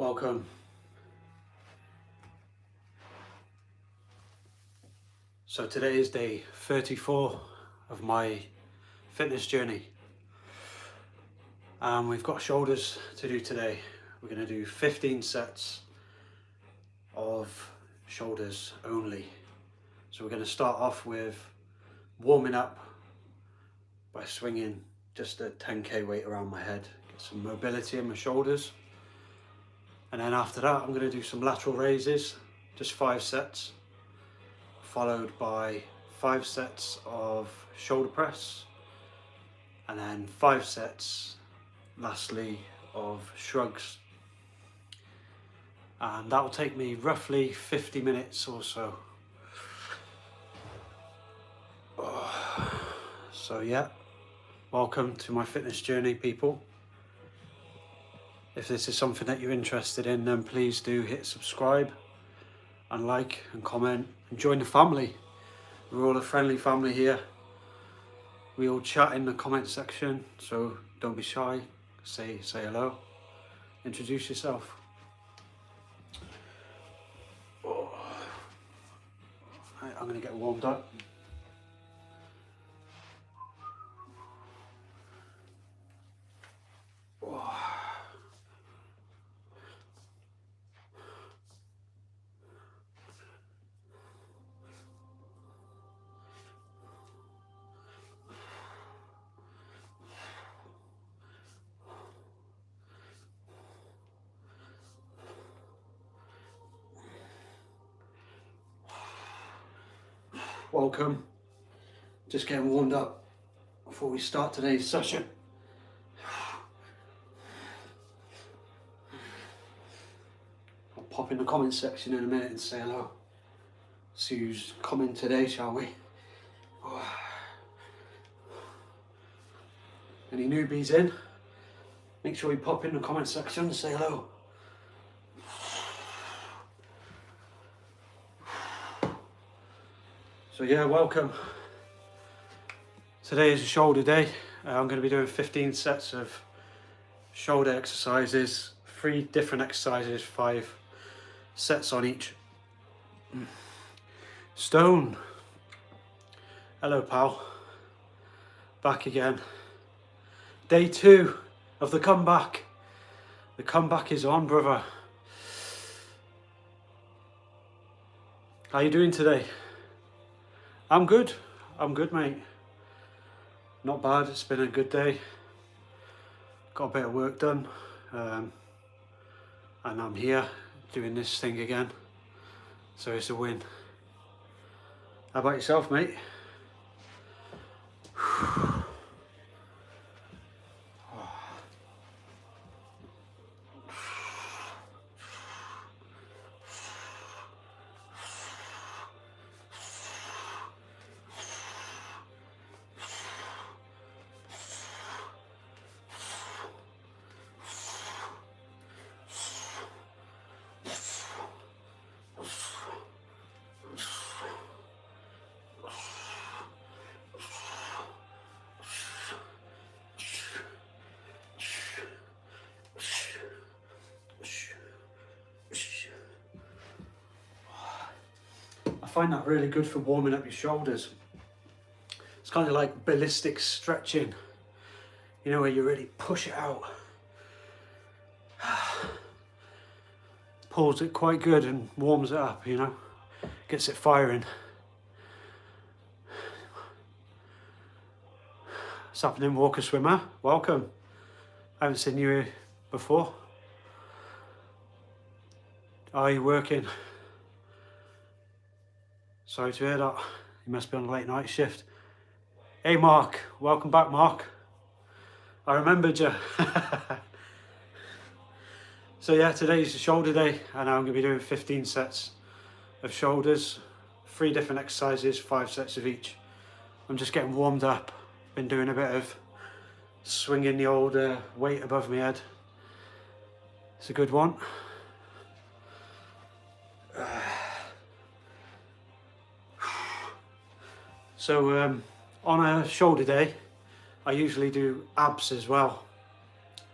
Welcome. So today is day 34 of my fitness journey. We've got shoulders to do today. We're going to do 15 sets of shoulders only. So we're going to start off with warming up by swinging just a 10k weight around my head, get some mobility in my shoulders. And then after that, I'm going to do some lateral raises, just 5 sets, followed by 5 sets of shoulder press, and then 5 sets, lastly, of shrugs. And that will take me roughly 50 minutes or so. So yeah, welcome to my fitness journey, people. If this is something that you're interested in, then please do hit subscribe and like and comment and join the family. We're all a friendly family here. We all chat in the comment section, so don't be shy. Say hello. Introduce yourself. Right, I'm gonna get warmed up. Welcome. Just getting warmed up before we start today's session. I'll pop in the comment section in a minute and say hello. See who's coming today, shall we? Any newbies in? Make sure you pop in the comment section and say hello. So yeah, welcome. Today is a shoulder day. I'm going to be doing 15 sets of shoulder exercises, 3 different exercises, 5 sets on each. Stone. Hello, pal. Back again. Day 2 of the comeback. The comeback is on, brother. How you doing today? I'm good, mate. Not bad, it's been a good day. Got a bit of work done. And I'm here doing this thing again. So it's a win. How about yourself, mate? I find that really good for warming up your shoulders. It's kind of like ballistic stretching, you know, where you really push it out. Pulls it quite good and warms it up, you know, gets it firing. What's happening, Walker Swimmer? Welcome. I haven't seen you here before. Are you working? Sorry to hear that. You must be on a late night shift. Hey Mark, welcome back, Mark. I remembered you. So yeah, today's shoulder day and I'm going to be doing 15 sets of shoulders, 3 different exercises, 5 sets of each. I'm just getting warmed up. Been doing a bit of swinging the old weight above my head. It's a good one. So on a shoulder day, I usually do abs as well.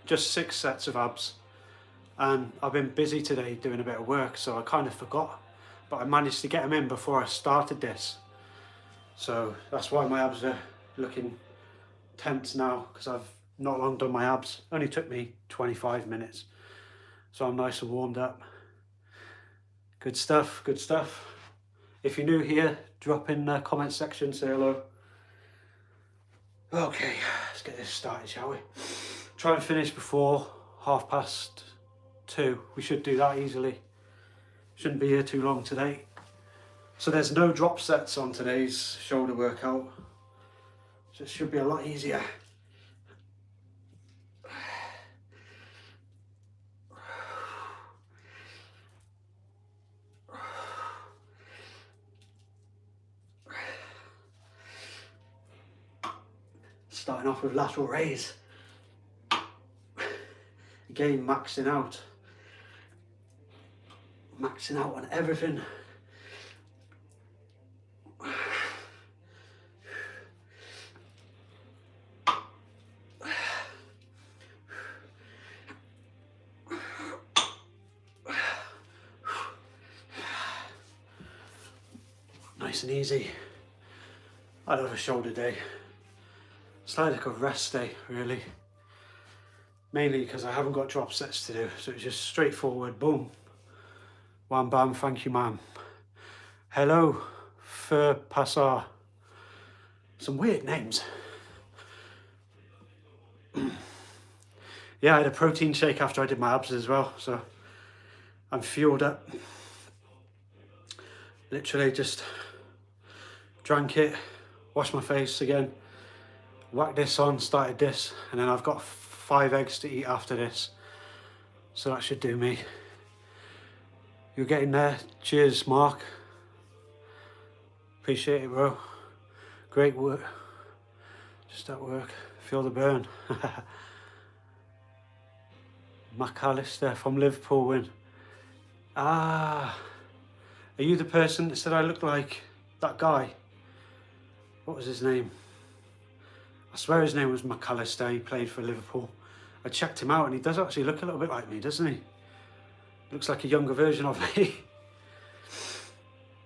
Just 6 sets of abs. and I've been busy today doing a bit of work, so I kind of forgot, but I managed to get them in before I started this. So that's why my abs are looking tense now, because I've not long done my abs. Only took me 25 minutes, so I'm nice and warmed up. Good stuff, good stuff. If you're new here, drop in the comment section, say hello. Okay, let's get this started, shall we? Try and finish before 2:30. We should do that easily. Shouldn't be here too long today. So there's no drop sets on today's shoulder workout, so it should be a lot easier. Starting off with lateral raise. Again, maxing out on everything. Nice and easy. I love a shoulder day. It's like a rest day, really. Mainly because I haven't got drop sets to do, so it's just straightforward, boom. Wham bam, thank you ma'am. Hello, Fur Passar. Some weird names. Yeah, I had a protein shake after I did my abs as well, so I'm fueled up. Literally just drank it, washed my face again, whacked this on, started this, and then I've got 5 eggs to eat after this, so that should do me. You're getting there. Cheers, Mark. Appreciate it, bro. Great work. Just at work. Feel the burn. McAllister from Liverpool win. Ah, are you the person that said I look like that guy? What was his name? I swear his name was McAllister. He played for Liverpool. I checked him out and he does actually look a little bit like me, doesn't he? Looks like a younger version of me.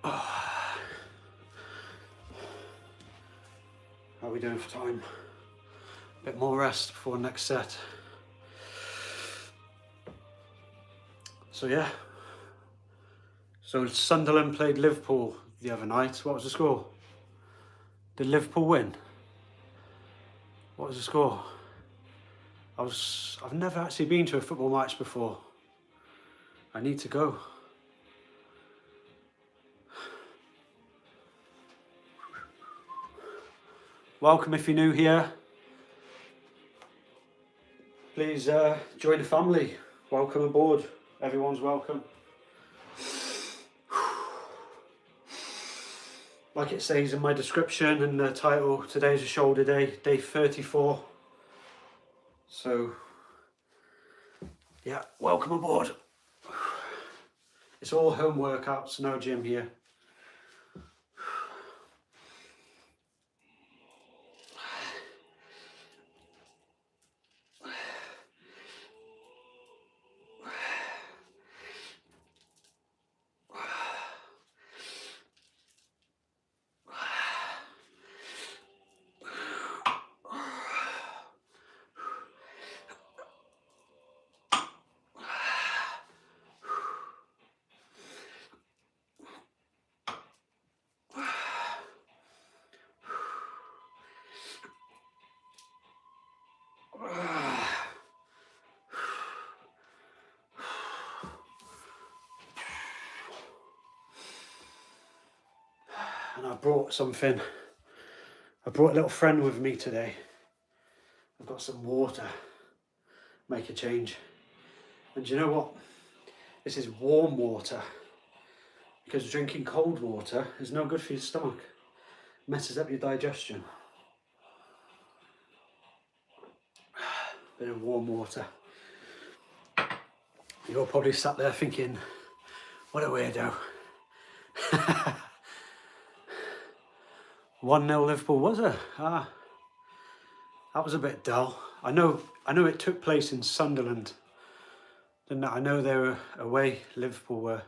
Oh. How are we doing for time? A bit more rest before next set. So yeah. So Sunderland played Liverpool the other night. What was the score? Did Liverpool win? What was the score? I've never actually been to a football match before. I need to go. Welcome if you're new here. Please join the family. Welcome aboard. Everyone's welcome. Like it says in my description and the title, today's a shoulder day, day 34. So, yeah, welcome aboard. It's all home workouts, no gym here. And I brought something. I brought a little friend with me today. I've got some water. Make a change. And do you know what? This is warm water. Because drinking cold water is no good for your stomach. Messes up your digestion. Bit of warm water. You're probably sat there thinking, what a weirdo. 1-0 Liverpool, was it? That was a bit dull. I know it took place in Sunderland, I know they were away, Liverpool were,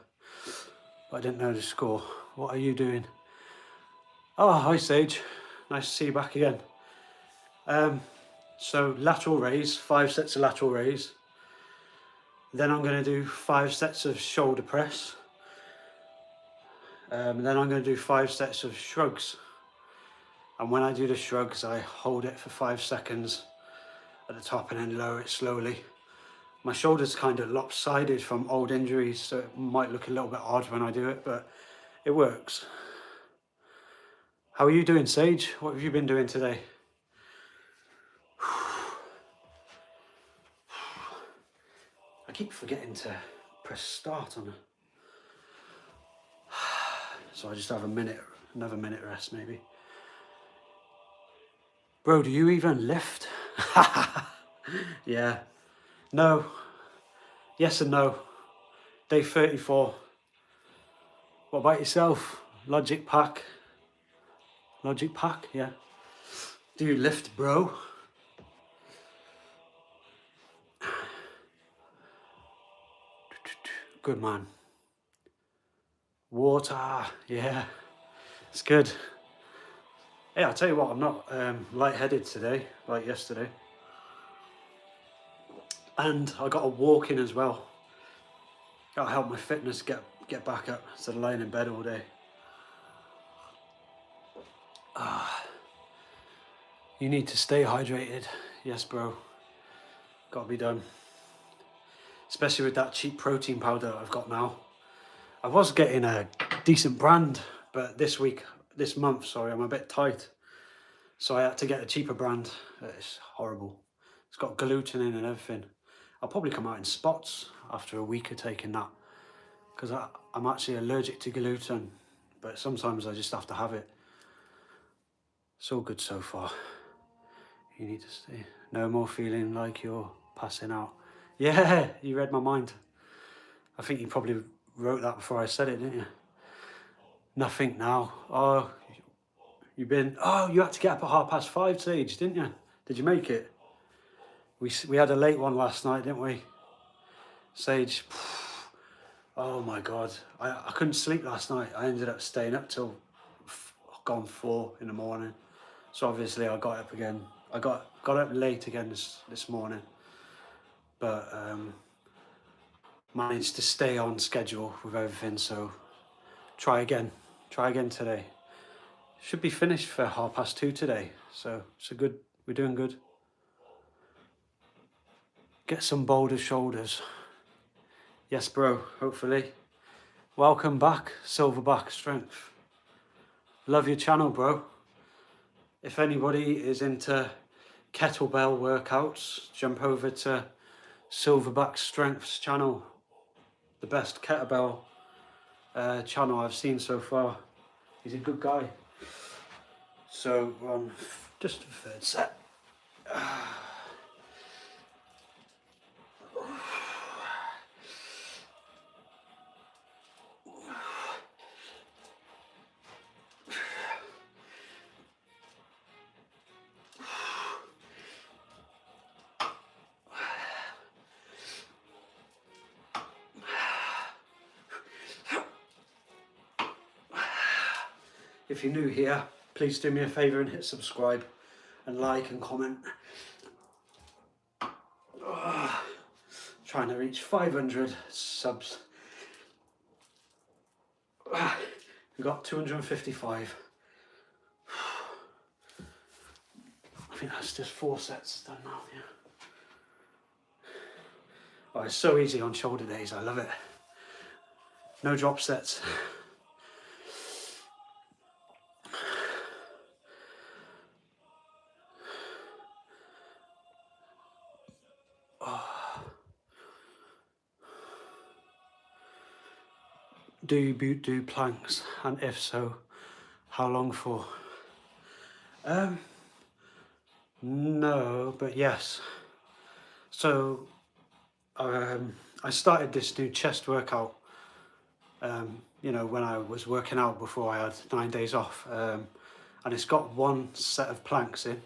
but I didn't know the score. What are you doing? Oh, hi Sage. Nice to see you back again. So lateral raise, 5 sets of lateral raise. Then I'm going to do 5 sets of shoulder press. Then I'm going to do 5 sets of shrugs. And when I do the shrugs, I hold it for 5 seconds at the top and then lower it slowly. My shoulder's kind of lopsided from old injuries, so it might look a little bit odd when I do it, but it works. How are you doing, Sage? What have you been doing today? I keep forgetting to press start on it. So I just have another minute rest maybe. Bro, do you even lift? Yeah. No. Yes and no. Day 34. What about yourself? Logic Pack? Logic Pack, yeah. Do you lift, bro? Good man. Water, yeah. It's good. Hey, I'll tell you what, I'm not lightheaded today, like yesterday. And I got a walk in as well. That'll help my fitness get back up instead of lying in bed all day. You need to stay hydrated. Yes, bro. Gotta be done. Especially with that cheap protein powder I've got now. I was getting a decent brand, but this month, I'm a bit tight. So I had to get a cheaper brand. It's horrible. It's got gluten in and everything. I'll probably come out in spots after a week of taking that, because I'm actually allergic to gluten, but sometimes I just have to have it. It's all good so far. You need to stay. No more feeling like you're passing out. Yeah, you read my mind. I think you probably wrote that before I said it, didn't you? Nothing now. Oh, you had to get up at 5:30, Sage, didn't you? Did you make it? We had a late one last night, didn't we? Sage, oh my God. I couldn't sleep last night. I ended up staying up till gone 4 in the morning. So obviously I got up again. I got up late again this morning. But managed to stay on schedule with everything, so try again today. Should be finished for 2:30 today, so we're doing good. Get some bolder shoulders. Yes, bro, hopefully. Welcome back, Silverback Strength. Love your channel, bro. If anybody is into kettlebell workouts, jump over to Silverback Strength's channel. The best kettlebell channel I've seen so far. He's a good guy. So we're on just the 3rd set. If you're new here, please do me a favour and hit subscribe and like and comment. Trying to reach 500 subs. We've got 255. I think that's just 4 sets done now, yeah. Oh, it's so easy on shoulder days, I love it. No drop sets. Do you do planks, and if so, how long for? No, but yes. So I started this new chest workout, when I was working out before I had 9 days off, and it's got 1 set of planks in.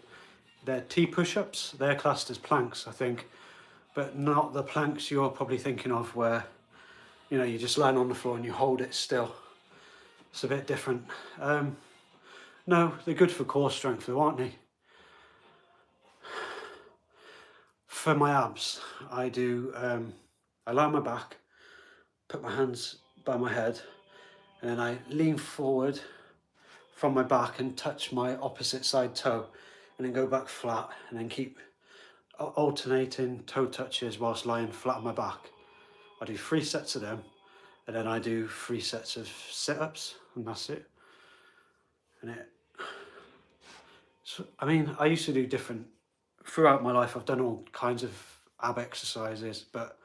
They're T push-ups, they're classed as planks, I think, but not the planks you're probably thinking of where, you know, you just land on the floor and you hold it still. It's a bit different. No, they're good for core strength though, aren't they? For my abs, I do, I lie on my back, put my hands by my head, and then I lean forward from my back and touch my opposite side toe, and then go back flat, and then keep alternating toe touches whilst lying flat on my back. I do 3 sets of them, and then I do 3 sets of sit-ups, and that's it. And so, I mean, I used to do different, throughout my life I've done all kinds of ab exercises, but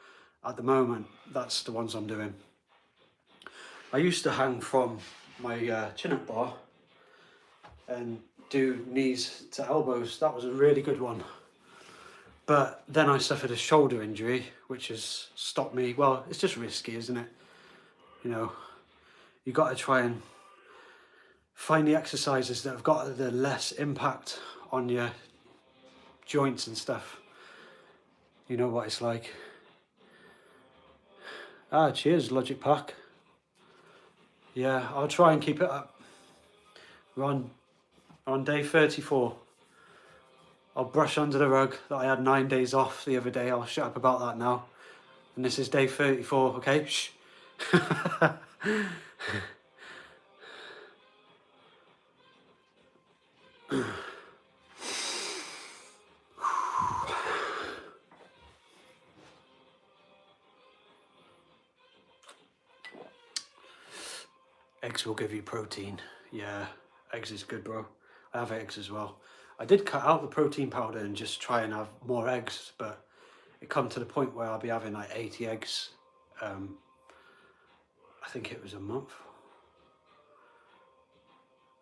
at the moment that's the ones I'm doing. I used to hang from my chin-up bar and do knees to elbows. That was a really good one. But then I suffered a shoulder injury, which has stopped me. Well, it's just risky, isn't it? You know, you got to try and find the exercises that have got the less impact on your joints and stuff. You know what it's like. Ah, cheers, Logic Pack. Yeah, I'll try and keep it up. We're on day 34. I'll brush under the rug that I had 9 days off the other day. I'll shut up about that now. And this is day 34, okay? Shh. Eggs will give you protein. Yeah, eggs is good, bro. I have eggs as well. I did cut out the protein powder and just try and have more eggs, but it come to the point where I'll be having like 80 eggs. I think it was a month.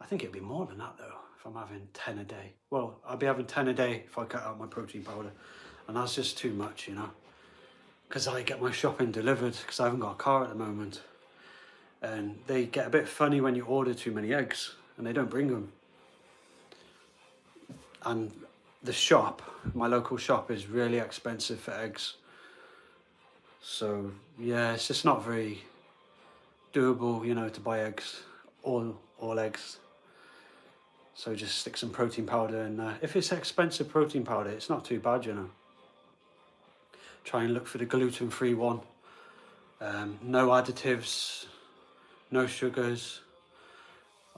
I think it'd be more than that though, if I'm having 10 a day. Well, I'll be having 10 a day if I cut out my protein powder, and that's just too much, you know, because I get my shopping delivered because I haven't got a car at the moment. And they get a bit funny when you order too many eggs and they don't bring them. And the shop, my local shop, is really expensive for eggs. So yeah, it's just not very doable, you know, to buy eggs, all eggs. So just stick some protein powder in there. If it's expensive protein powder, it's not too bad, you know. Try and look for the gluten-free one. No additives, no sugars.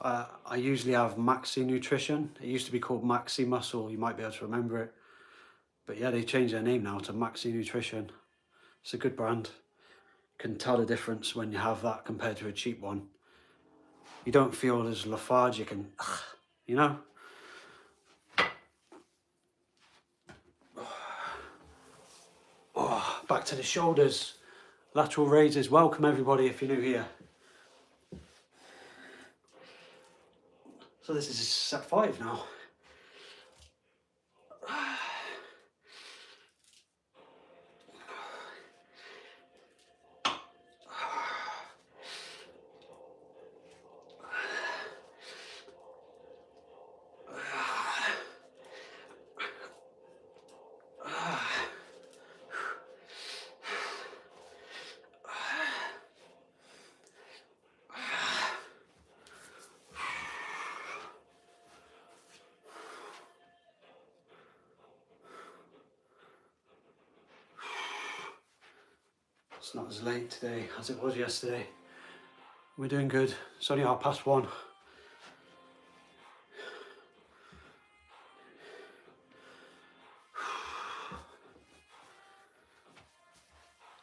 I usually have Maxi Nutrition. It used to be called Maxi Muscle. You might be able to remember it. But yeah, they changed their name now to Maxi Nutrition. It's a good brand. You can tell the difference when you have that compared to a cheap one. You don't feel as lethargic and, you know. Oh, back to the shoulders. Lateral raises. Welcome everybody if you're new here. So this is set 5 now. It's not as late today as it was yesterday. We're doing good. It's only 1:30.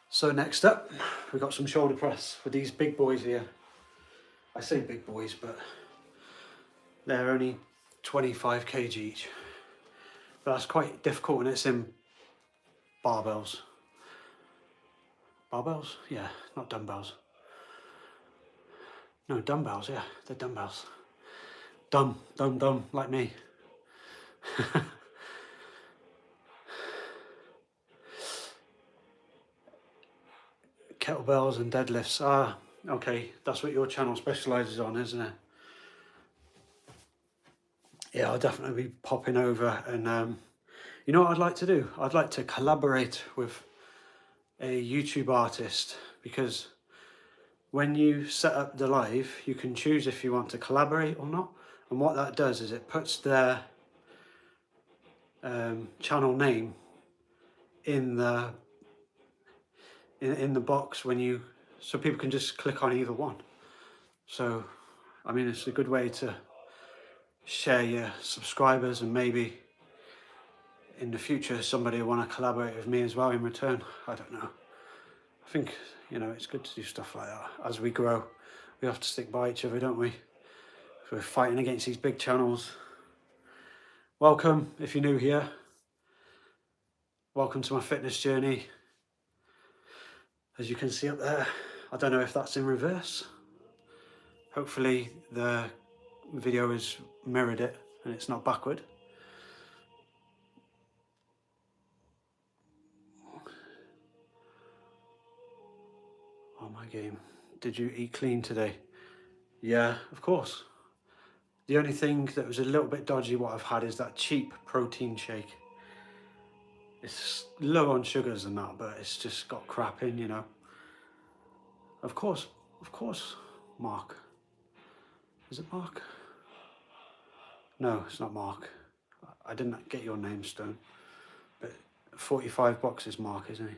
So next up, we've got some shoulder press with these big boys here. I say big boys, but they're only 25 kg each. But that's quite difficult when it's in barbells. Barbells? Yeah, not dumbbells. No, dumbbells, yeah, they're dumbbells. Dumb, like me. Kettlebells and deadlifts. Ah, okay, that's what your channel specialises on, isn't it? Yeah, I'll definitely be popping over and You know what I'd like to do? I'd like to collaborate with a YouTube artist, because when you set up the live, you can choose if you want to collaborate or not. And what that does is it puts their channel name in the box when you, so people can just click on either one. So I mean, it's a good way to share your subscribers, and maybe in the future somebody will want to collaborate with me as well in return. I don't know. I think, you know, it's good to do stuff like that. As we grow, we have to stick by each other, don't we? If we're fighting against these big channels. Welcome, if you're new here. Welcome to my fitness journey. As you can see up there, I don't know if that's in reverse. Hopefully the video has mirrored it and it's not backward. Oh my game. Did you eat clean today? Yeah, of course. The only thing that was a little bit dodgy what I've had is that cheap protein shake. It's low on sugars and that, but it's just got crap in, you know. Of course, Mark. Is it Mark? No, it's not Mark. I didn't get your name, Stone. But 45 boxes Mark, isn't he?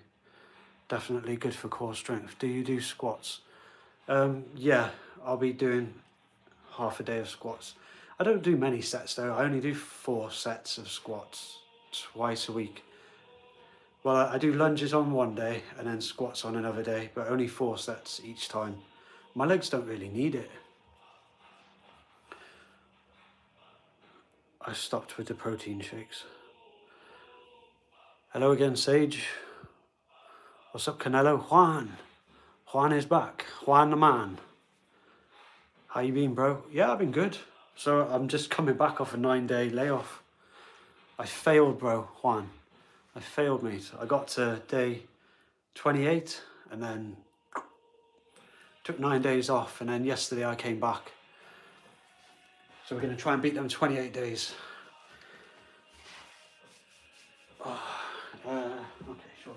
Definitely good for core strength. Do you do squats? Yeah, I'll be doing half a day of squats. I don't do many sets though. I only do 4 sets of squats twice a week. Well, I do lunges on one day and then squats on another day, but only 4 sets each time. My legs don't really need it. I stopped with the protein shakes. Hello again, Sage. What's up, Canelo? Juan. Juan is back. Juan the man. How you been, bro? Yeah, I've been good. So I'm just coming back off a 9-day layoff. I failed, bro, Juan. I failed, mate. I got to day 28 and then took 9 days off, and then yesterday I came back. So we're going to try and beat them 28 days. Okay, sure.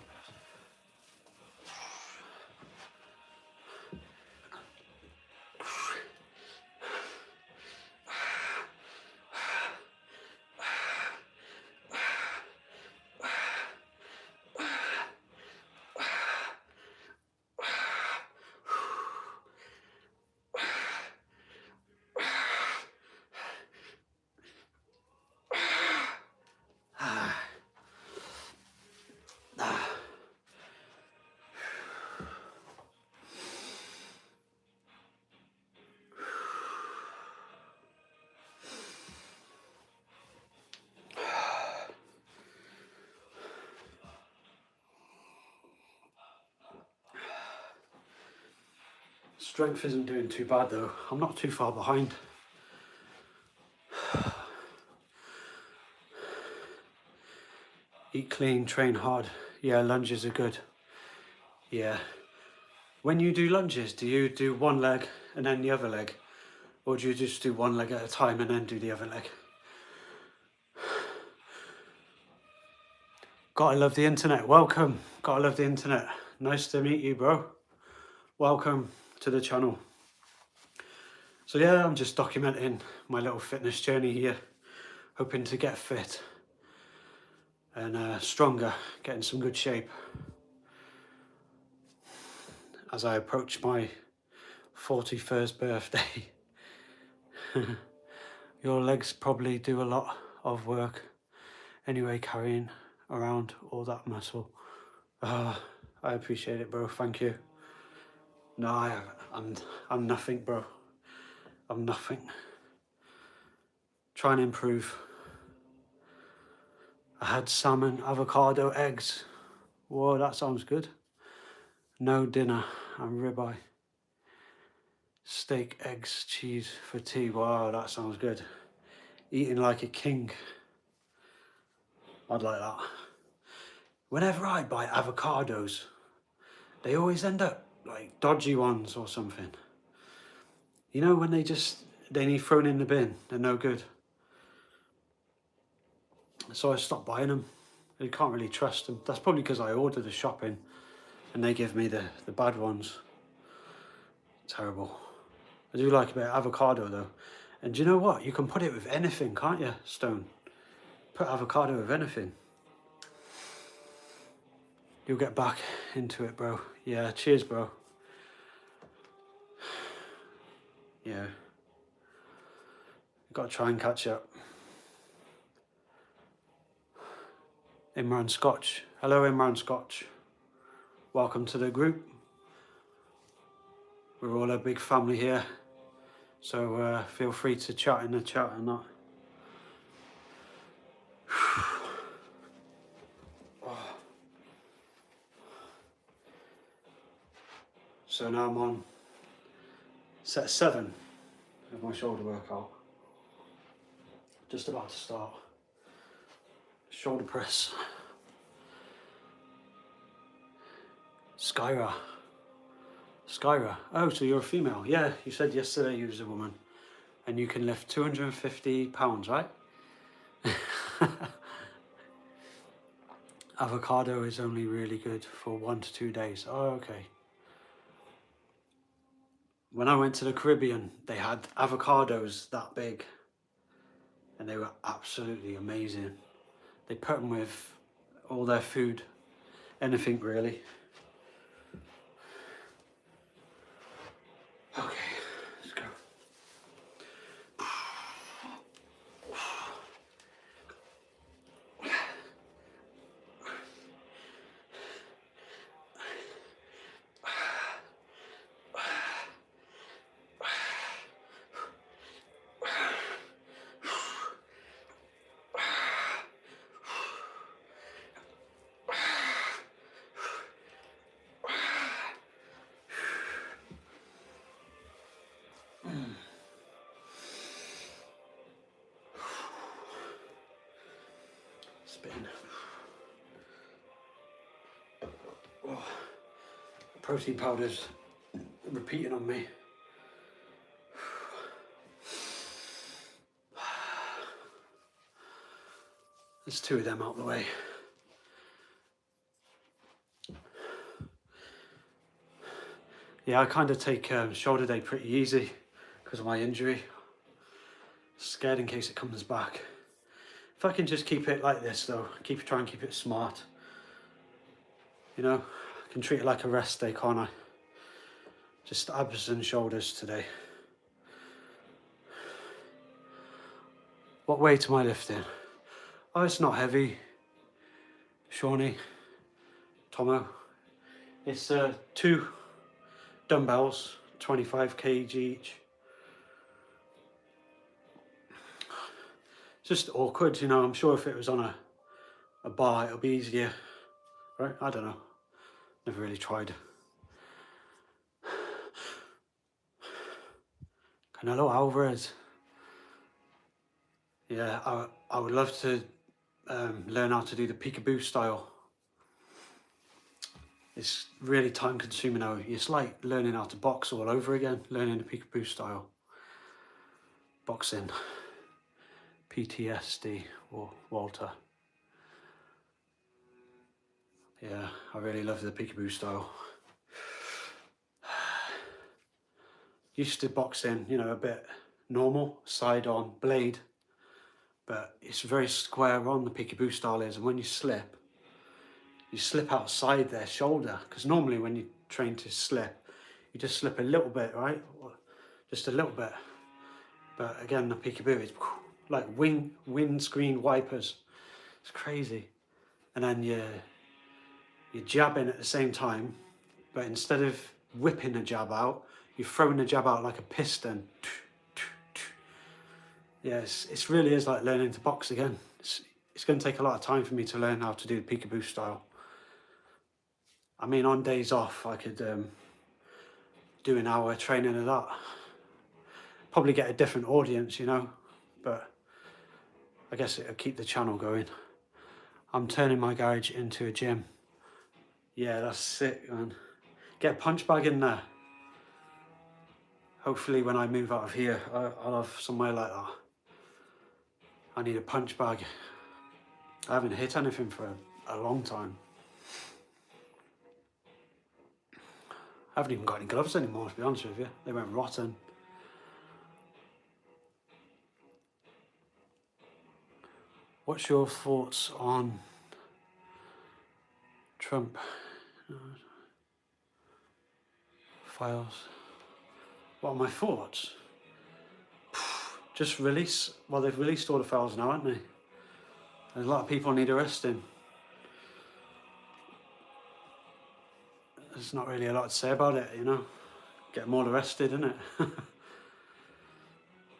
Strength isn't doing too bad though. I'm not too far behind. Eat clean, train hard. Yeah, lunges are good. Yeah. When you do lunges, do you do one leg and then the other leg? Or do you just do one leg at a time and then do the other leg? Gotta love the internet. Welcome. Gotta love the internet. Nice to meet you, bro. Welcome to the channel. So yeah, I'm just documenting my little fitness journey here, hoping to get fit and stronger, getting some good shape as I approach my 41st birthday. Your legs probably do a lot of work anyway, carrying around all that muscle. I appreciate it, bro. Thank you. No, I'm nothing, bro. I'm nothing. Trying to improve. I had salmon, avocado, eggs. Whoa, that sounds good. No dinner and ribeye. Steak, eggs, cheese for tea. Wow, that sounds good. Eating like a king. I'd like that. Whenever I buy avocados, they always end up like dodgy ones or something. You know, when they need thrown in the bin, they're no good. So I stopped buying them. You can't really trust them. That's probably because I ordered the shopping and they give me the bad ones. Terrible. I do like a bit of avocado though. And do you know what? You can put it with anything, can't you, Stone? Put avocado with anything. You'll get back into it, bro. Yeah, cheers, bro. Yeah. Got to try and catch up. Imran Scotch. Hello, Imran Scotch. Welcome to the group. We're all a big family here. So feel free to chat in the chat and that. So now I'm on set 7 of my shoulder workout. Just about to start. Shoulder press. Skyra. Skyra. Oh, so you're a female. Yeah, you said yesterday you was a woman. And you can lift 250 pounds, right? Avocado is only really good for 1 to 2 days. Oh, okay. When I went to the Caribbean, they had avocados that big. And they were absolutely amazing. They put them with all their food. Anything really. Okay, let's go. Spin. Oh, protein powders repeating on me. There's 2 of them out the way. Yeah, I kind of take shoulder day pretty easy because of my injury. Scared in case it comes back. If I can just keep it like this though, try and keep it smart. You know, I can treat it like a rest day, can't I? Just abs and shoulders today. What weight am I lifting? Oh, it's not heavy. Shawnee, Tomo. It's 2 dumbbells, 25 kg each. Just awkward, you know. I'm sure if it was on a bar, it'll be easier, right? I don't know. Never really tried. Canelo Alvarez. Yeah, I would love to learn how to do the peekaboo style. It's really time consuming now. It's like learning how to box all over again, learning the peekaboo style. Boxing. PTSD or Walter. Yeah, I really love the peekaboo style. Used to boxing, you know, a bit normal, side on, blade, but it's very square on, the peekaboo style is, and when you slip outside their shoulder, because normally when you train to slip, you just slip a little bit, right? Just a little bit. But again, the peekaboo is like windscreen wipers. It's crazy. And then you're jabbing at the same time, but instead of whipping the jab out, you're throwing the jab out like a piston. Yeah, it really is like learning to box again. It's going to take a lot of time for me to learn how to do the peekaboo style. I mean, on days off, I could do an hour training of that. Probably get a different audience, you know, but I guess it'll keep the channel going. I'm turning my garage into a gym. Yeah, that's sick, man. Get a punch bag in there. Hopefully when I move out of here, I'll have somewhere like that. I need a punch bag. I haven't hit anything for a long time. I haven't even got any gloves anymore, to be honest with you. They went rotten. What's your thoughts on Trump files? What are my thoughts? Just release, well, they've released all the files now, haven't they? And a lot of people need arresting. There's not really a lot to say about it, you know. Get them all arrested, isn't it?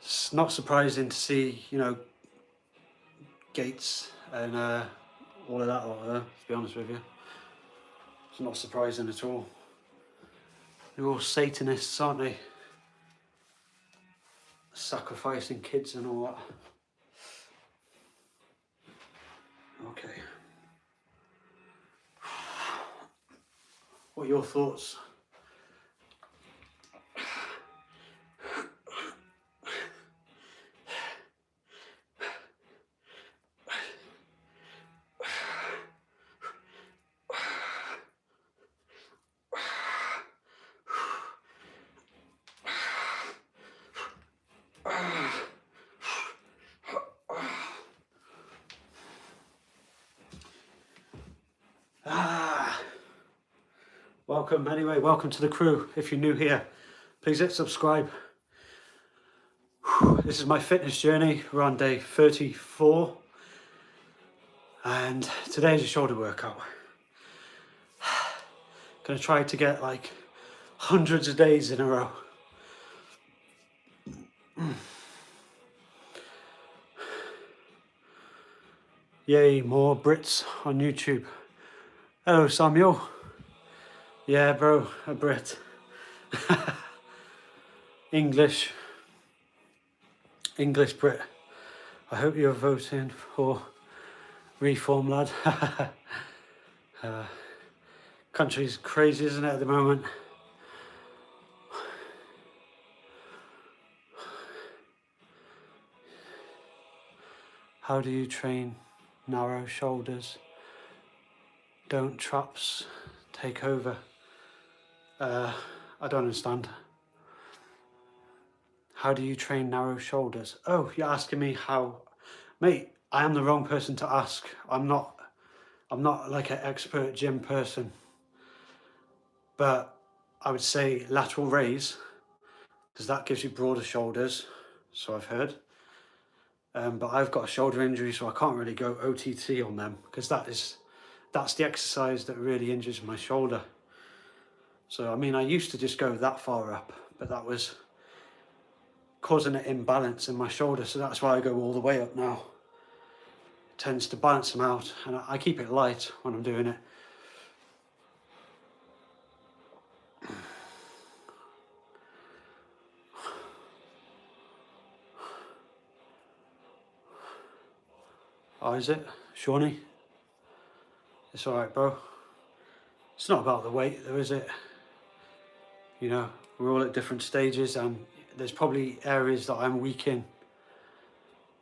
It's not surprising to see, you know, Gates and all of that lot there, to be honest with you. It's not surprising at all. They're all Satanists, aren't they? Sacrificing kids and all that. Okay. What are your thoughts? Welcome anyway, welcome to the crew. If you're new here, please hit subscribe. This is my fitness journey. We're on day 34 and today's a shoulder workout. Gonna try to get like hundreds of days in a row. Yay, more Brits on YouTube. Hello Samuel. Yeah bro, a Brit. English Brit. I hope you're voting for Reform, lad. Country's crazy, isn't it, at the moment? How do you train narrow shoulders? Don't traps take over? I don't understand. How do you train narrow shoulders? Oh, you're asking me how? Mate, I am the wrong person to ask. I'm not like an expert gym person. But I would say lateral raise, because that gives you broader shoulders, so I've heard. But I've got a shoulder injury, so I can't really go OTT on them, because that's the exercise that really injures my shoulder. So, I mean, I used to just go that far up, but that was causing an imbalance in my shoulder, so that's why I go all the way up now. It tends to balance them out, and I keep it light when I'm doing it. Oh, is it? Shawnee? It's alright, bro. It's not about the weight though, is it? You know, we're all at different stages and there's probably areas that I'm weak in.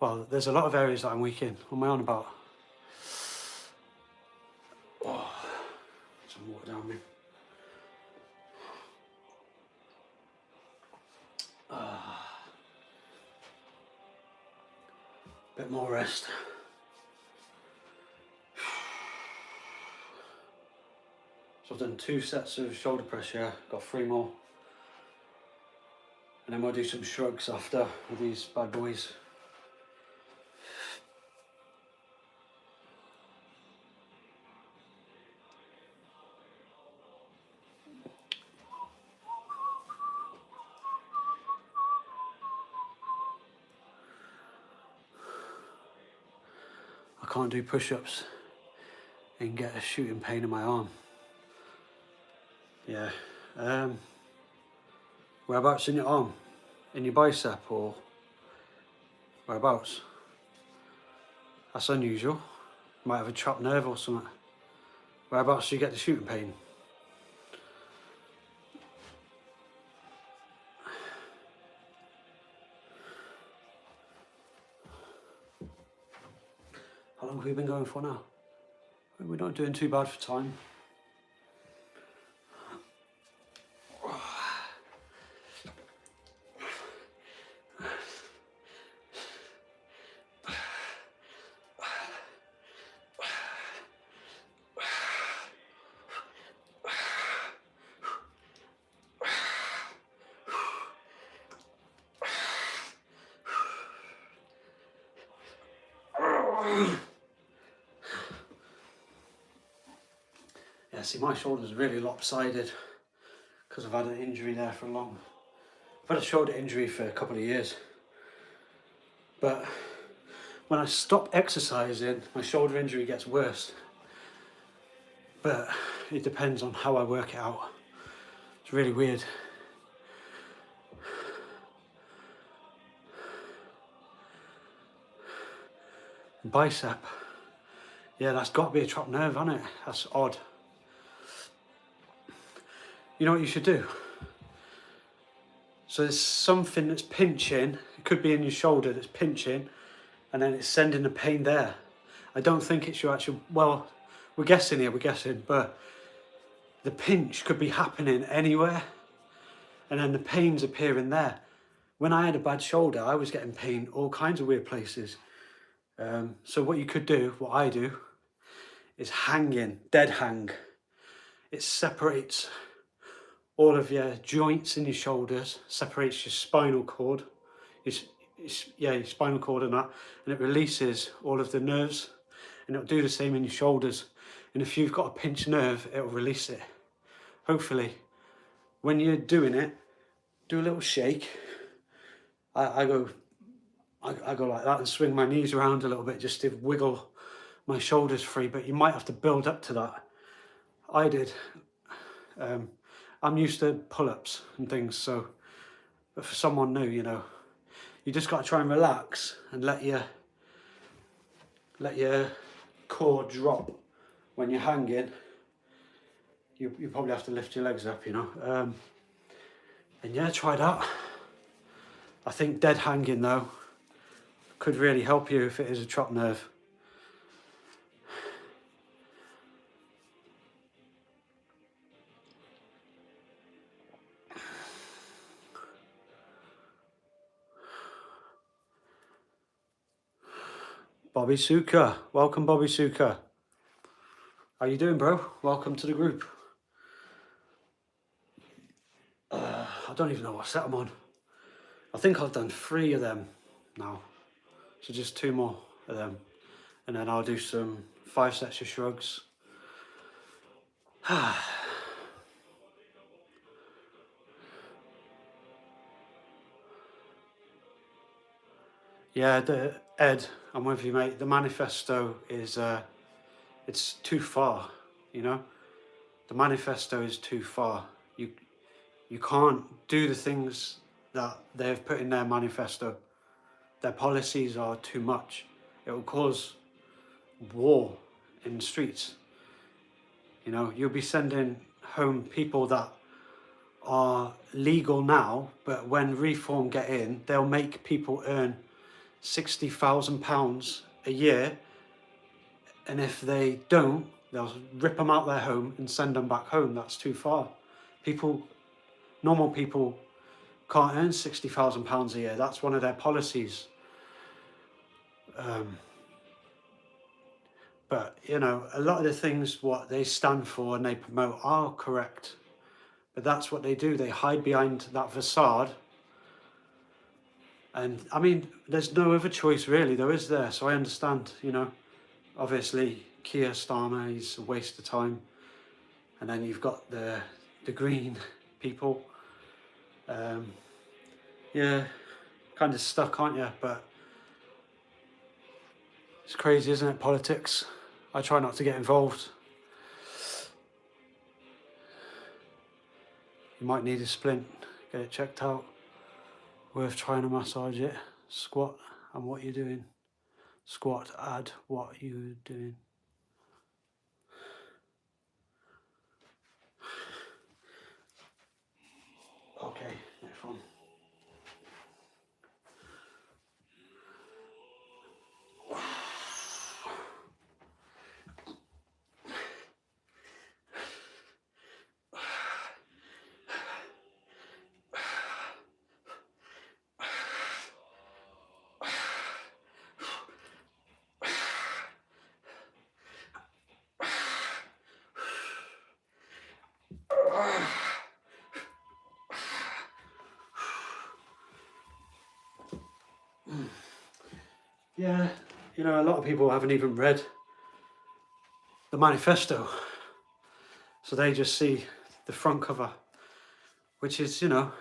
Well, there's a lot of areas that I'm weak in. What am I on about? Oh, some water down me. Bit more rest. So I've done 2 sets of shoulder press here, got 3 more. And then we'll do some shrugs after with these bad boys. I can't do push-ups and get a shooting pain in my arm. Yeah. Whereabouts in your arm? In your bicep or whereabouts? That's unusual. Might have a trapped nerve or something. Whereabouts do you get the shooting pain? How long have we been going for now? We're not doing too bad for time. Yeah, see, my shoulder's really lopsided because I've had an injury there for long. I've had a shoulder injury for a couple of years, but when I stop exercising, my shoulder injury gets worse. But it depends on how I work it out. It's really weird. Bicep. Yeah, that's got to be a trapped nerve, hasn't it? That's odd. You know what you should do? So there's something that's pinching, it could be in your shoulder that's pinching, and then it's sending the pain there. I don't think it's your actual, well, we're guessing here, but the pinch could be happening anywhere, and then the pain's appearing there. When I had a bad shoulder, I was getting pain all kinds of weird places. So what you could do, what I do, is hanging, dead hang. It separates all of your joints in your shoulders, separates your spinal cord, your spinal cord and that, and it releases all of the nerves, and it'll do the same in your shoulders. And if you've got a pinched nerve, it'll release it. Hopefully, when you're doing it, do a little shake. I go like that and swing my knees around a little bit just to wiggle my shoulders free, but you might have to build up to that. I did. I'm used to pull-ups and things, so, but for someone new, you know, you just got to try and relax and let your core drop when you're hanging. You probably have to lift your legs up, you know. And yeah, try that. I think dead hanging though could really help you if it is a trapped nerve. Bobby Suka, welcome Bobby Suka. How you doing, bro? Welcome to the group. I don't even know what set I'm on. I think I've done 3 of them now. So just 2 more of them. And then I'll do some 5 sets of shrugs. Yeah, Ed, I'm with you, mate. The manifesto is, it's too far, you know? The manifesto is too far. You can't do the things that they've put in their manifesto. Their policies are too much. It will cause war in the streets. You know, you'll be sending home people that are legal now, but when reform get in, they'll make people earn £60,000 a year, and if they don't, they'll rip them out their home and send them back home. That's too far. Normal people can't earn £60,000 a year. That's one of their policies. But you know, a lot of the things what they stand for and they promote are correct, but that's what they do. They hide behind that facade. And I mean, there's no other choice really, though, is there? So I understand, you know, obviously Keir Starmer, he's a waste of time. And then you've got the Green people. Yeah, kind of stuck, aren't you? But it's crazy, isn't it, politics? I try not to get involved. You might need a splint, get it checked out. Worth trying to massage it. Squat and what you're doing. Squat, add what you're doing. Okay, next one. Yeah, you know, a lot of people haven't even read the manifesto. So they just see the front cover, which is, you know,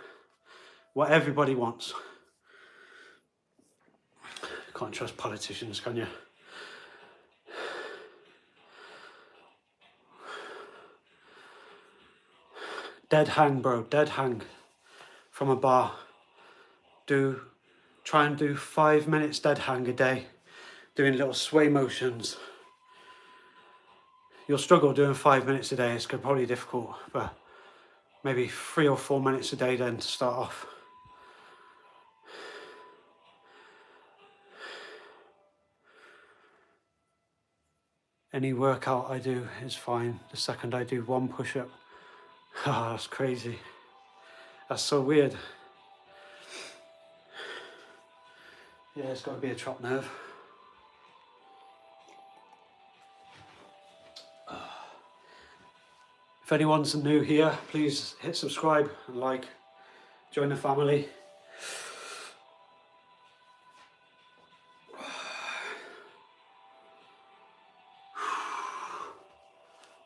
what everybody wants. Can't trust politicians, can you? Dead hang, bro, dead hang from a bar. Try and do 5 minutes dead hang a day, doing little sway motions. You'll struggle doing 5 minutes a day, it's probably difficult, but maybe 3 or 4 minutes a day then to start off. Any workout I do is fine. The second I do one push-up, oh, that's crazy. That's so weird. Yeah, it's got to be a trapped nerve. If anyone's new here, please hit subscribe and like. Join the family.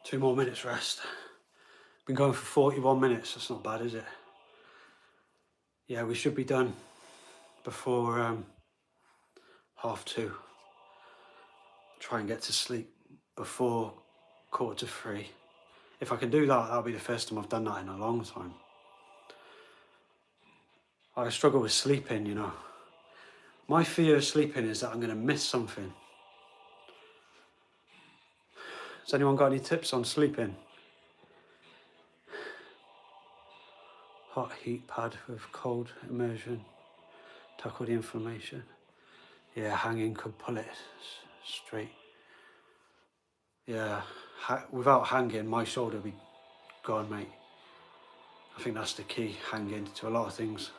Two more minutes rest. Been going for 41 minutes, that's not bad, is it? Yeah, we should be done before 2:30. Try and get to sleep before 2:45. If I can do that, that'll be the first time I've done that in a long time. I struggle with sleeping, you know. My fear of sleeping is that I'm going to miss something. Has anyone got any tips on sleeping? Hot heat pad with cold immersion. Tackle the inflammation. Yeah, hanging could pull it straight. Yeah, without hanging, my shoulder would be gone, mate. I think that's the key, hanging to a lot of things.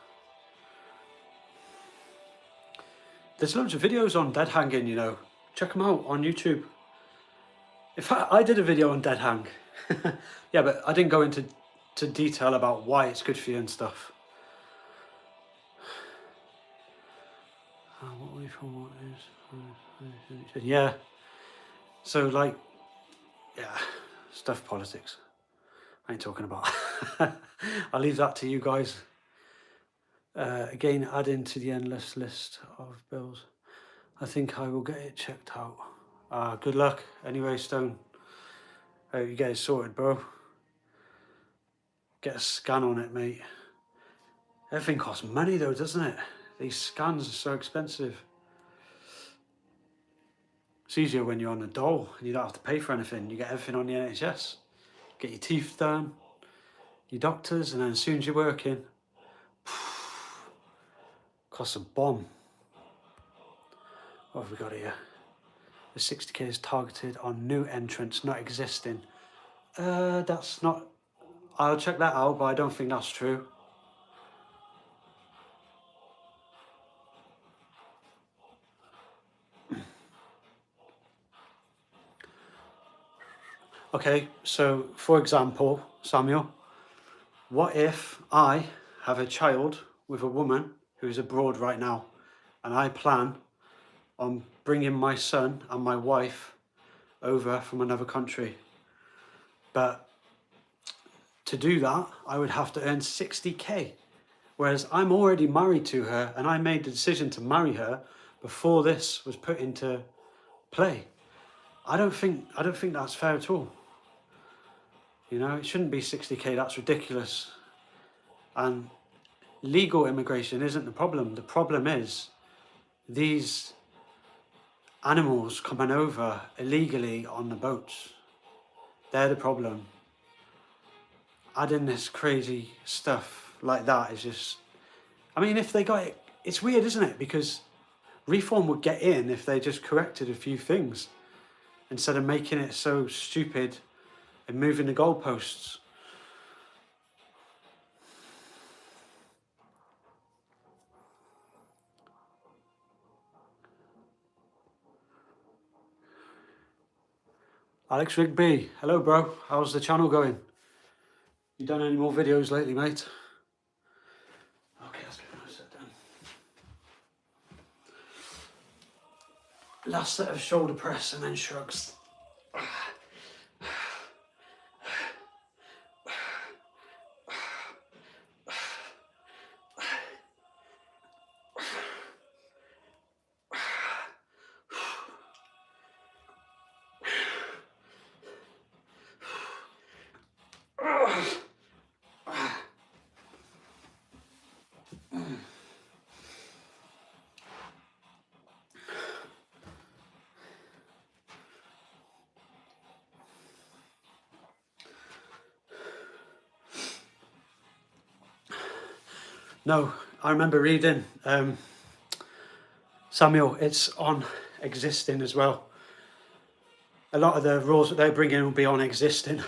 There's loads of videos on dead hanging, you know. Check them out on YouTube. In fact, I did a video on dead hang. Yeah, but I didn't go into detail about why it's good for you and stuff. Yeah. So like, yeah, stuff politics. I ain't talking about. I'll leave that to you guys. Again, add into the endless list of bills. I think I will get it checked out. Good luck. Anyway, Stone. Hope you get it sorted, bro. Get a scan on it, mate. Everything costs money though, doesn't it? These scans are so expensive. It's easier when you're on a dole and you don't have to pay for anything. You get everything on the NHS. Get your teeth done, your doctors, and then as soon as you're working, costs a bomb. What have we got here? The 60k is targeted on new entrants, not existing. That's not... I'll check that out, but I don't think that's true. Okay, so for example, Samuel, what if I have a child with a woman who's abroad right now, and I plan on bringing my son and my wife over from another country, but to do that, I would have to earn 60k, whereas I'm already married to her, and I made the decision to marry her before this was put into play. I don't think that's fair at all. You know, it shouldn't be 60k, that's ridiculous. And legal immigration isn't the problem. The problem is these animals coming over illegally on the boats. They're the problem. Adding this crazy stuff like that is just... I mean, if they got it... It's weird, isn't it? Because Reform would get in if they just corrected a few things instead of making it so stupid and moving the goalposts. Alex Rigby, hello bro, how's the channel going? You done any more videos lately, mate? Okay, let's get another set down. Last set of shoulder press and then shrugs. No, I remember reading, Samuel, it's on existing as well. A lot of the rules that they bring in will be on existing.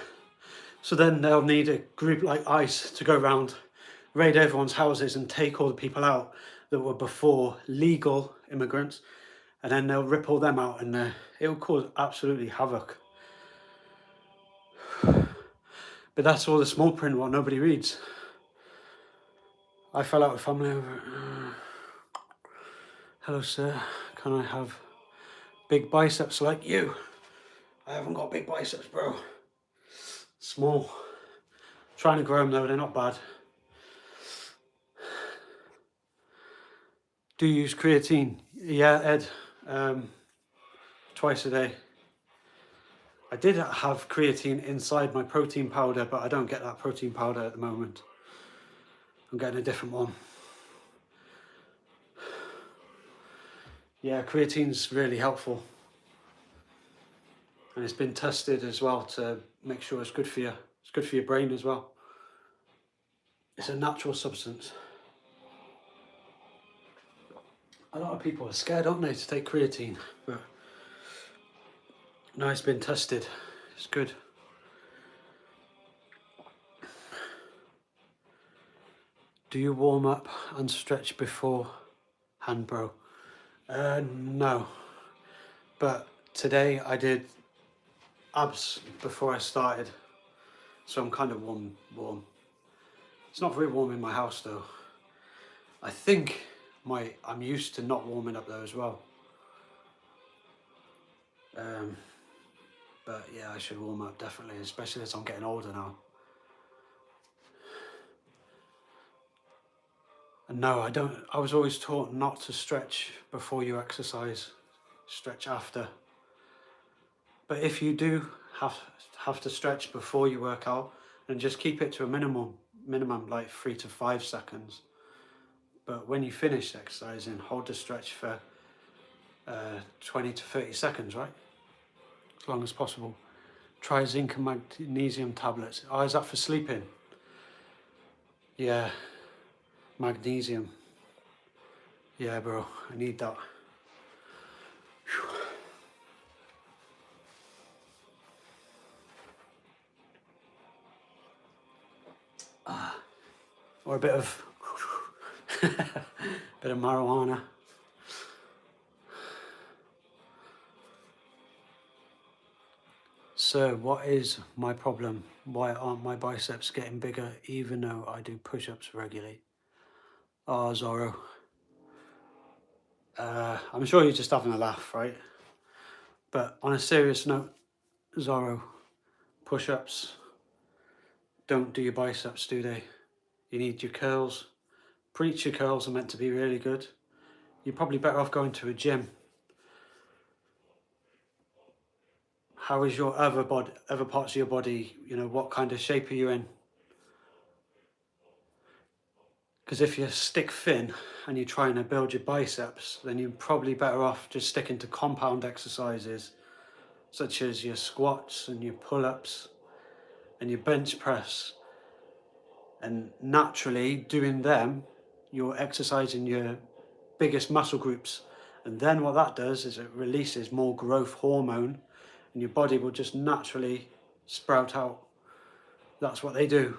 So then they'll need a group like ICE to go around, raid everyone's houses and take all the people out that were before legal immigrants. And then they'll rip all them out and it'll cause absolutely havoc. But that's all the small print, what nobody reads. I fell out with family over. Hello, sir. Can I have big biceps like you? I haven't got big biceps, bro. Small. Trying to grow them though, they're not bad. Do you use creatine? Yeah, Ed. Twice a day. I did have creatine inside my protein powder, but I don't get that protein powder at the moment. I'm getting a different one. Yeah, creatine's really helpful. And it's been tested as well to make sure it's good for you. It's good for your brain as well. It's a natural substance. A lot of people are scared, aren't they, to take creatine, but no, it's been tested. It's good. Do you warm up and stretch beforehand, bro? No, but today I did abs before I started, so I'm kind of warm. It's not very warm in my house though. I think I'm used to not warming up though as well. But yeah, I should warm up definitely, especially as I'm getting older now. And no, I don't. I was always taught not to stretch before you exercise, stretch after. But if you do have to stretch before you work out, then just keep it to a minimum like 3 to 5 seconds. But when you finish exercising, hold the stretch for 20 to 30 seconds, right? As long as possible. Try zinc and magnesium tablets. Oh, is that for sleeping? Yeah, magnesium. Yeah, bro, I need that. Whew. Or a bit of bit of marijuana. So what is my problem? Why aren't my biceps getting bigger even though I do push-ups regularly? Oh, Zorro. I'm sure you're just having a laugh, right? But on a serious note, Zorro, push-ups don't do your biceps, do they? You need your curls. Preacher curls are meant to be really good. You're probably better off going to a gym. How is your other parts of your body? You know, what kind of shape are you in? Because if you're stick thin and you're trying to build your biceps, then you're probably better off just sticking to compound exercises, such as your squats and your pull-ups and your bench press. And naturally doing them, you're exercising your biggest muscle groups. And then what that does is it releases more growth hormone and your body will just naturally sprout out. That's what they do.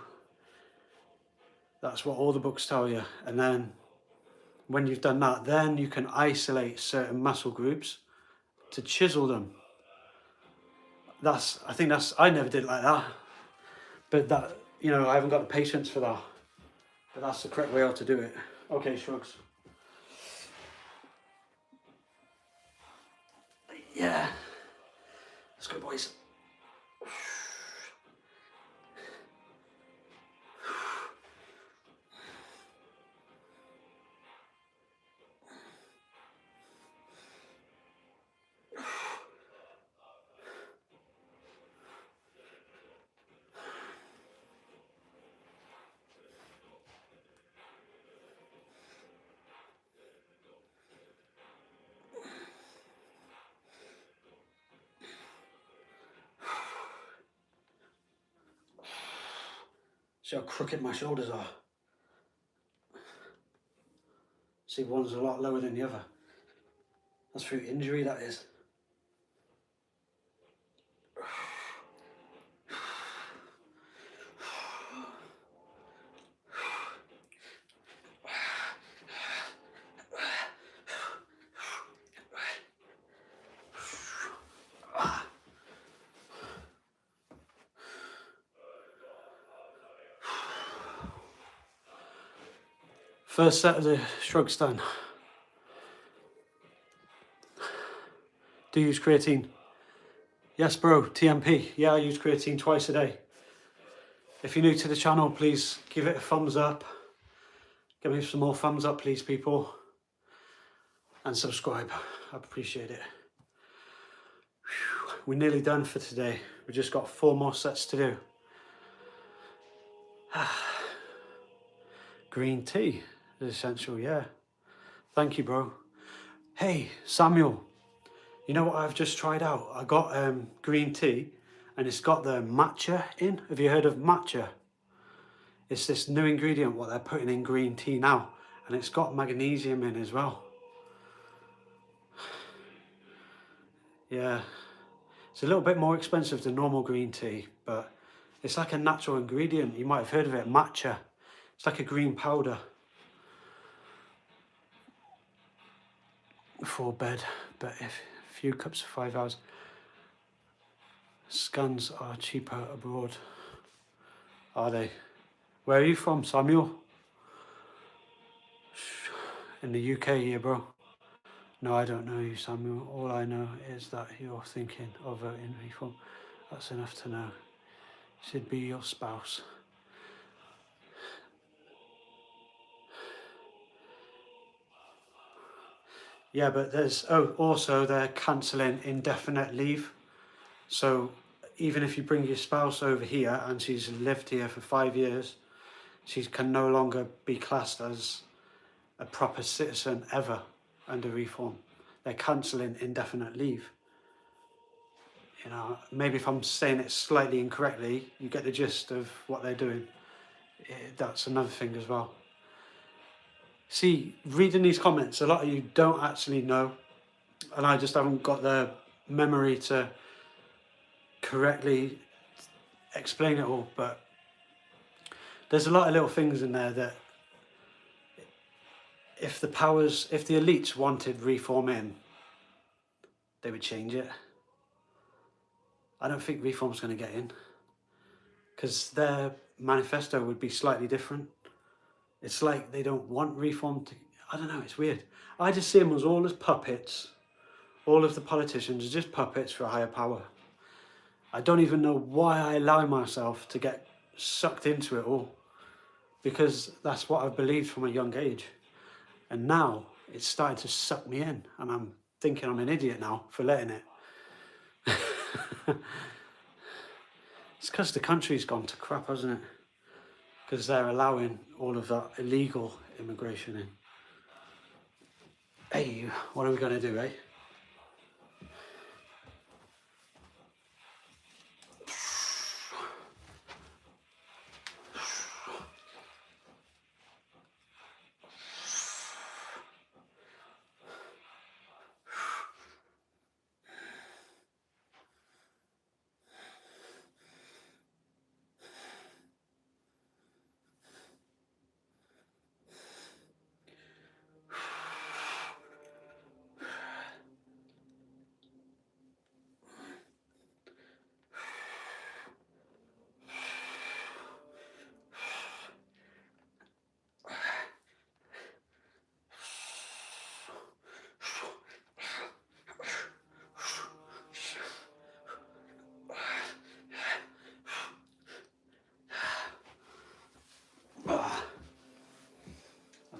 That's what all the books tell you. And then when you've done that, then you can isolate certain muscle groups to chisel them. I never did it like that. But that, you know, I haven't got the patience for that. But that's the correct way how to do it. Okay, shrugs. Yeah. Let's go, boys. See how crooked my shoulders are. See, one's a lot lower than the other. That's through injury, that is. First set of the shrugs done. Do you use creatine? Yes, bro, TMP. Yeah, I use creatine twice a day. If you're new to the channel, please give it a thumbs up. Give me some more thumbs up, please, people. And subscribe. I appreciate it. Whew. We're nearly done for today. We've just got 4 more sets to do. Green tea is essential, yeah. Thank you, bro. Hey, Samuel. You know what I've just tried out? I got green tea and it's got the matcha in. Have you heard of matcha? It's this new ingredient what they're putting in green tea now, and it's got magnesium in as well. Yeah, it's a little bit more expensive than normal green tea, but it's like a natural ingredient. You might have heard of it, matcha. It's like a green powder for bed, but if a few cups for 5 hours. Scans are cheaper abroad. Are they? Where are you from, Samuel? In the UK here, bro. No, I don't know you, Samuel. All I know is that you're thinking of voting reform. That's enough to know. Should be your spouse. Yeah, but there's, also they're cancelling indefinite leave. So even if you bring your spouse over here and she's lived here for 5 years, she can no longer be classed as a proper citizen ever under reform. They're cancelling indefinite leave. You know, maybe if I'm saying it slightly incorrectly, you get the gist of what they're doing. That's another thing as well. See, reading these comments, a lot of you don't actually know, and I just haven't got the memory to correctly explain it all, but there's a lot of little things in there that if the elites wanted reform in, they would change it. I don't think reform's going to get in, because their manifesto would be slightly different. It's like they don't want reform to, I don't know, it's weird. I just see them as all as puppets. All of the politicians are just puppets for a higher power. I don't even know why I allow myself to get sucked into it all, because that's what I've believed from a young age. And now it's starting to suck me in, and I'm thinking I'm an idiot now for letting it. It's because the country's gone to crap, hasn't it? Because they're allowing all of that illegal immigration in. Hey, what are we going to do, eh?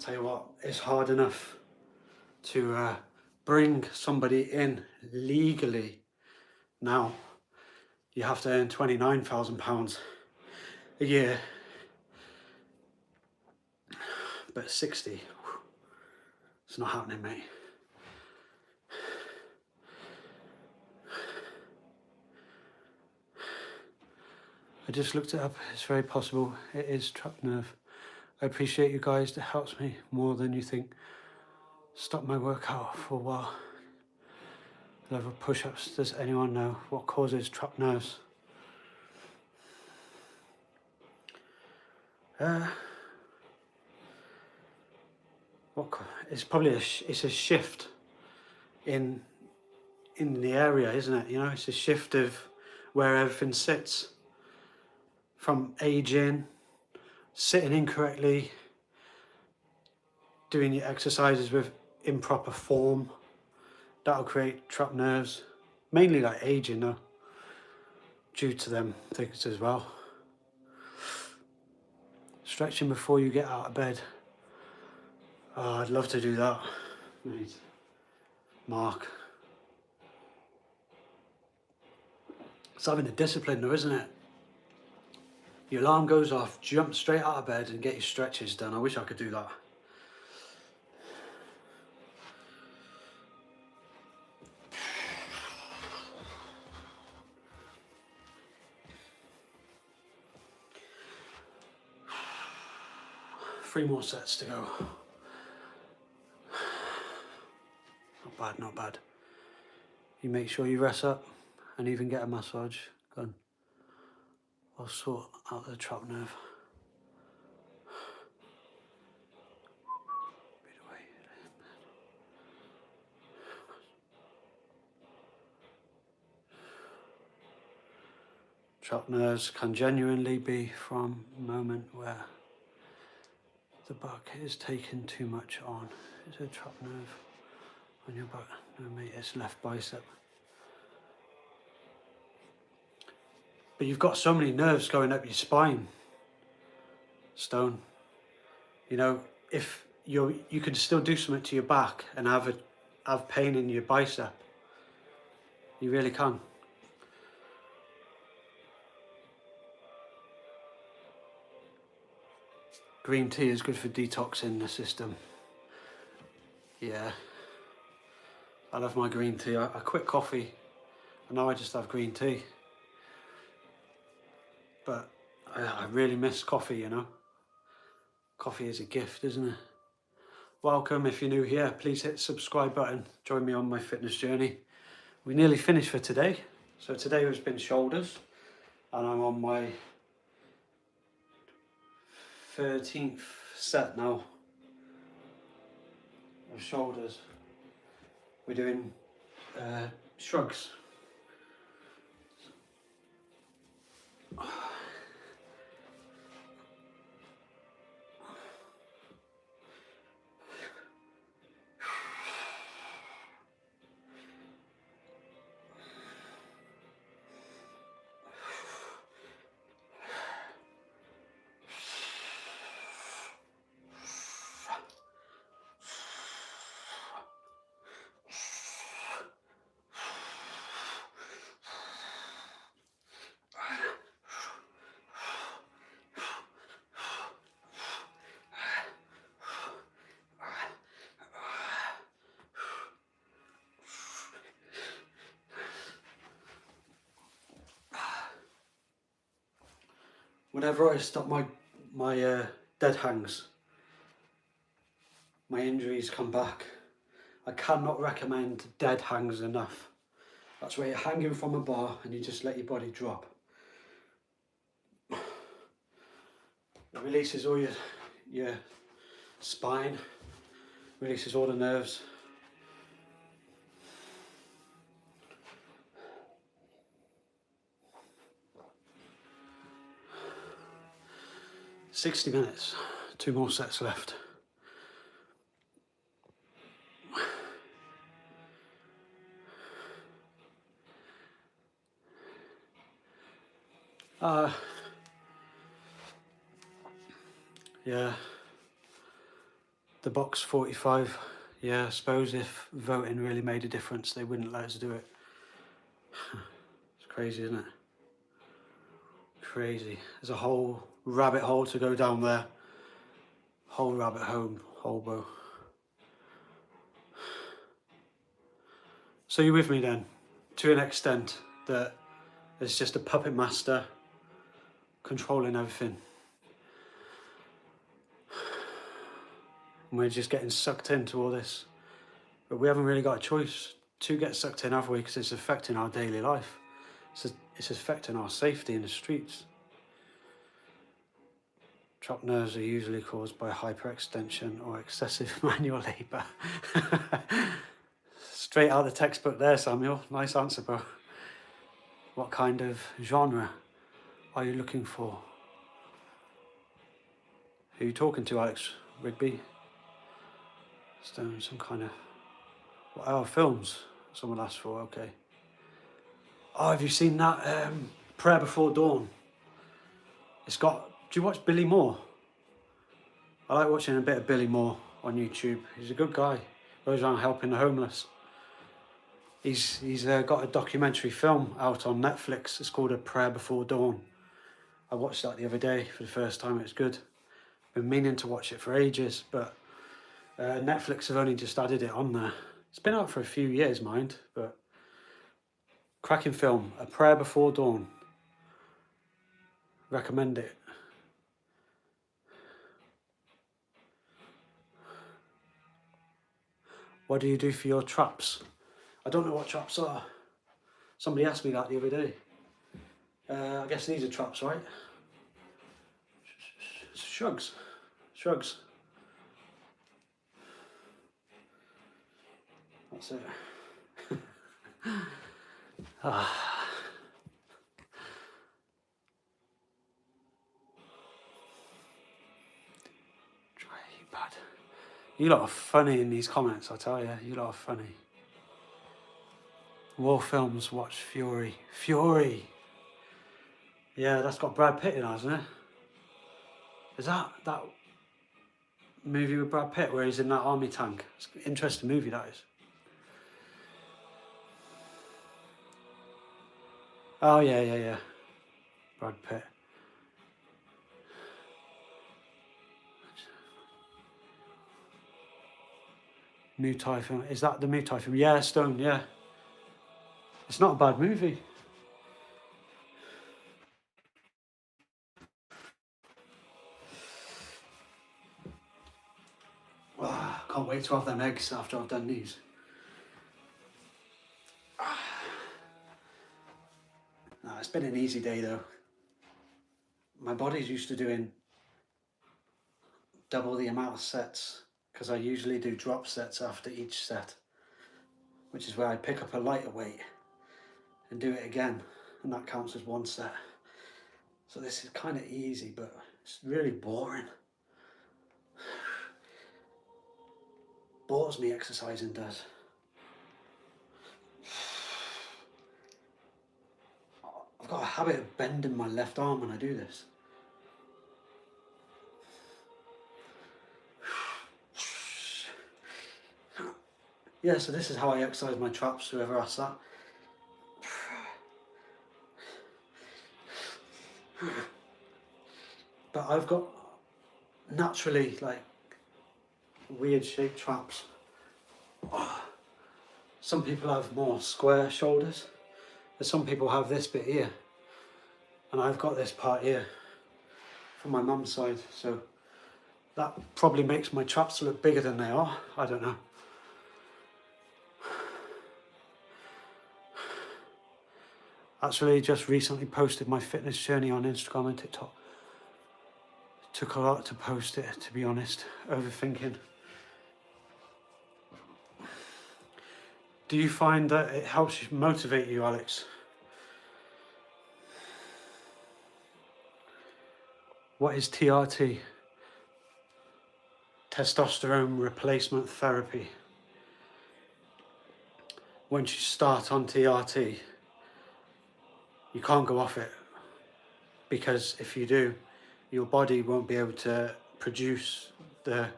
Tell you what, it's hard enough to bring somebody in legally now. You have to earn £29,000 a year, but 60, it's not happening, mate. I just looked it up, it's very possible it is trapped nerve. I appreciate you guys, it helps me more than you think. Stop my workout for a while. Level push-ups. Does anyone know what causes trapped nerves? It's probably it's a shift in the area, isn't it? You know, it's a shift of where everything sits. From aging, sitting incorrectly, doing your exercises with improper form. That'll create trapped nerves. Mainly like aging though, due to them things as well. Stretching before you get out of bed. Oh, I'd love to do that. Right. Mark. It's having the discipline though, isn't it? Your alarm goes off, jump straight out of bed and get your stretches done. I wish I could do that. Three more sets to go. Not bad, not bad. You make sure you rest up and even get a massage gun. I'll sort out the trapped nerve. Trapped nerves can genuinely be from a moment where the back is taking too much on. It's a trapped nerve on your back. No mate, it's left bicep. But you've got so many nerves going up your spine, Stone. You know, if you can still do something to your back and have pain in your bicep. You really can. Green tea is good for detoxing the system. Yeah, I love my green tea. I quit coffee and now I just have green tea. But I really miss coffee, you know. Coffee is a gift, isn't it? Welcome, if you're new here, please hit the subscribe button. Join me on my fitness journey. We nearly finished for today. So today has been shoulders and I'm on my 13th set now of shoulders. We're doing shrugs. Whenever I stop my dead hangs, my injuries come back. I cannot recommend dead hangs enough. That's where you're hanging from a bar and you just let your body drop. It releases all your spine, releases all the nerves. "60 minutes, 2 more sets left." Yeah. The box 45. Yeah, I suppose if voting really made a difference, they wouldn't let us do it. It's crazy, isn't it? Crazy. There's a whole rabbit hole to go down there. Whole rabbit hole, hobo. So you're with me then, to an extent that there's just a puppet master controlling everything. And we're just getting sucked into all this. But we haven't really got a choice to get sucked in, have we? Because it's affecting our daily life. It's affecting our safety in the streets. Trapped nerves are usually caused by hyperextension or excessive manual labour. Straight out of the textbook there, Samuel. Nice answer, bro. What kind of genre are you looking for? Who are you talking to, Alex Rigby? Stone, some kind of... What are films? Someone asked for, okay. Oh, have you seen that Prayer Before Dawn? It's got... Do you watch Billy Moore? I like watching a bit of Billy Moore on YouTube. He's a good guy. Goes around helping the homeless. He's got a documentary film out on Netflix. It's called A Prayer Before Dawn. I watched that the other day for the first time. It's good. Been meaning to watch it for ages, but Netflix have only just added it on there. It's been out for a few years, mind, but cracking film. A Prayer Before Dawn. Recommend it. What do you do for your traps? I don't know what traps are. Somebody asked me that the other day. I guess these are traps, right? Shrugs. Shrugs. That's it. Bad. You lot are funny in these comments, I tell you. You lot are funny. War films, watch Fury. Fury! Yeah, that's got Brad Pitt in, hasn't it? Is that movie with Brad Pitt where he's in that army tank? It's an interesting movie, that is. Oh, yeah. Brad Pitt. Muay film. Is that the Muay film? Yeah, Stone, yeah. It's not a bad movie. Can't wait to have them eggs after I've done these. Nah, it's been an easy day though. My body's used to doing double the amount of sets because I usually do drop sets after each set, which is where I pick up a lighter weight and do it again, and that counts as one set. So this is kind of easy, but it's really boring. Bores me, exercising does. I've got a habit of bending my left arm when I do this. Yeah, so this is how I exercise my traps, whoever asks that. But I've got naturally like weird shaped traps. Some people have more square shoulders, and some people have this bit here. And I've got this part here from my mum's side, so that probably makes my traps look bigger than they are. I don't know. Actually, just recently posted my fitness journey on Instagram and TikTok. It took a lot to post it, to be honest. Overthinking. Do you find that it helps you motivate you, Alex? What is TRT? Testosterone replacement therapy. Once you start on TRT, you can't go off it, because if you do, your body won't be able to produce the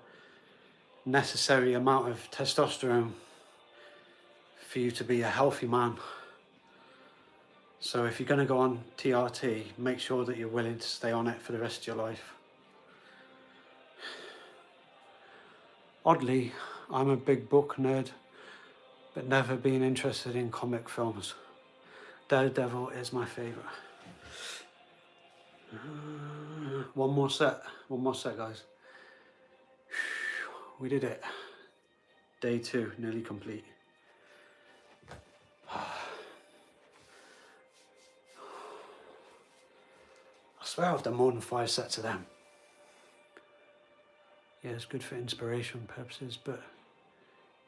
necessary amount of testosterone for you to be a healthy man. So if you're going to go on TRT, make sure that you're willing to stay on it for the rest of your life. Oddly, I'm a big book nerd, but never been interested in comic films. Daredevil is my favourite. One more set, guys. We did it. Day 2, nearly complete. I swear I've done more than 5 sets of them. Yeah, it's good for inspiration purposes, but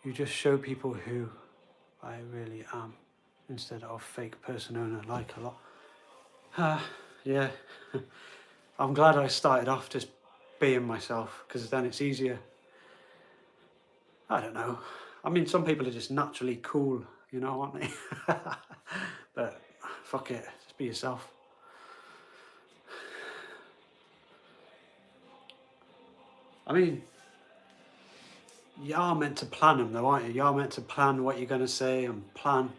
you just show people who I really am instead of fake persona like a lot. Yeah, I'm glad I started off just being myself, because then it's easier. I don't know. I mean, some people are just naturally cool, you know, aren't they? But fuck it, just be yourself. I mean, you are meant to plan them though, aren't you? You are meant to plan what you're going to say and plan.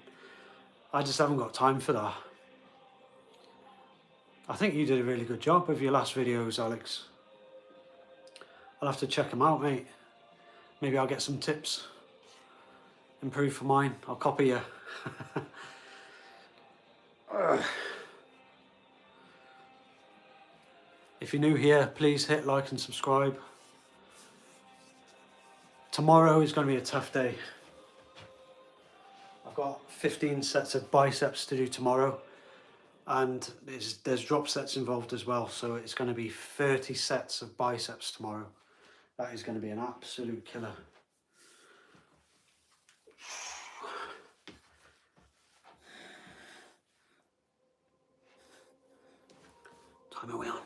I just haven't got time for that. I think you did a really good job with your last videos, Alex. I'll have to check them out, mate. Maybe I'll get some tips. Improve for mine. I'll copy you. If you're new here, please hit like and subscribe. Tomorrow is going to be a tough day. I've got 15 sets of biceps to do tomorrow, and there's drop sets involved as well, so it's going to be 30 sets of biceps tomorrow. That is going to be an absolute killer. Time are we on?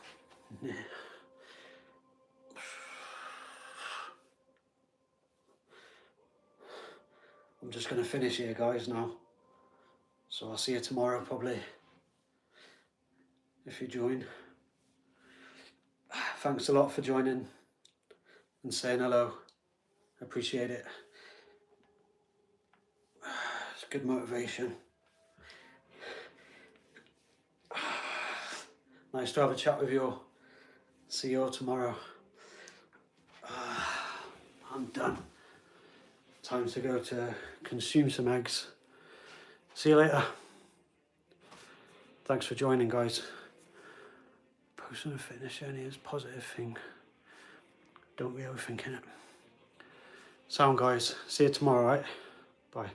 Yeah. I'm just going to finish here, guys, now. So I'll see you tomorrow, probably, if you join. Thanks a lot for joining and saying hello. Appreciate it. It's good motivation. Nice to have a chat with you all. See you all tomorrow. I'm done. Time to go to consume some eggs. See you later. Thanks for joining, guys. Personal fitness journey is a positive thing. Don't be overthinking it. Sound, guys. See you tomorrow, right? Bye.